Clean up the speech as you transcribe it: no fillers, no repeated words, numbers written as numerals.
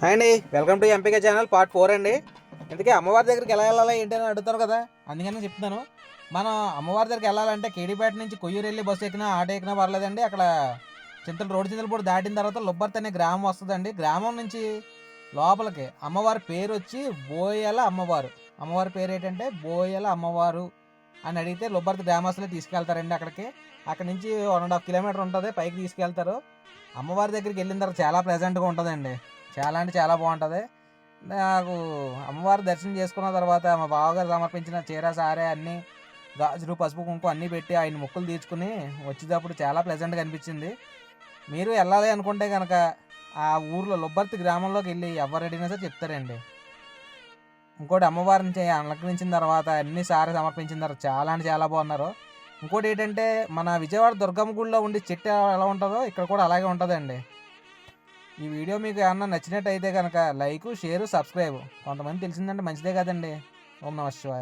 Hi అండి, welcome to MPK channel part 4 అండి. ఇందుకే అమ్మవారి దగ్గరికి ఎలా వెళ్ళాలా ఏంటి అని అడుగుతారు కదా, అందుకని చెప్తున్నాను. మనం అమ్మవారి దగ్గరికి వెళ్ళాలంటే కేడీపేట నుంచి కొయ్యూరు వెళ్ళి బస్సు ఎక్కినా ఆటో ఎక్కినా పర్లేదండి. అక్కడ చింతలపూడి దాటిన తర్వాత లుబ్బర్తి అనే గ్రామం వస్తుందండి. గ్రామం నుంచి లోపలికి అమ్మవారి పేరు వచ్చి బోయల అమ్మవారు. అమ్మవారి పేరు ఏంటంటే బోయల అమ్మవారు అని అడిగితే లుబ్బర్తి గ్రామస్తులే తీసుకెళ్తారండి అక్కడికి. అక్కడ నుంచి 1.5 కిలోమీటర్ ఉంటుంది, పైకి తీసుకెళ్తారు. అమ్మవారి దగ్గరికి వెళ్ళిన తర్వాత చాలా ప్లెజెంట్గా ఉంటుందండి. చాలా అంటే చాలా బాగుంటుంది. నాకు అమ్మవారి దర్శనం చేసుకున్న తర్వాత మా బావగారు సమర్పించిన చీర సారే అన్నీ గాజులు పసుపు కుంకుమ అన్నీ పెట్టి ఆయన మొక్కులు తీర్చుకుని వచ్చేటప్పుడు చాలా ప్లెజెంట్గా అనిపించింది. మీరు వెళ్ళాలి అనుకుంటే కనుక ఆ ఊర్లో లుబ్బర్తి గ్రామంలోకి వెళ్ళి ఎవరు అడిగినా సరే చెప్తారండి. ఇంకోటి అమ్మవారిని అలంకరించిన తర్వాత అన్ని సారే సమర్పించిన తర్వాత చాలా అంటే చాలా బాగున్నారు. ఇంకోటి ఏంటంటే మన విజయవాడ దుర్గమ్మ గుడిలో ఉండి చెట్టు ఎలా ఉంటుందో ఇక్కడ కూడా అలాగే ఉంటుందండి. ఈ వీడియో మీకు ఏమన్నా నచ్చినట్టయితే కనుక లైక్, షేర్, సబ్స్క్రైబ్. కొంతమంది తెలిసిందంటే మంచిదే కదండి. ఓం నమః శివాయ.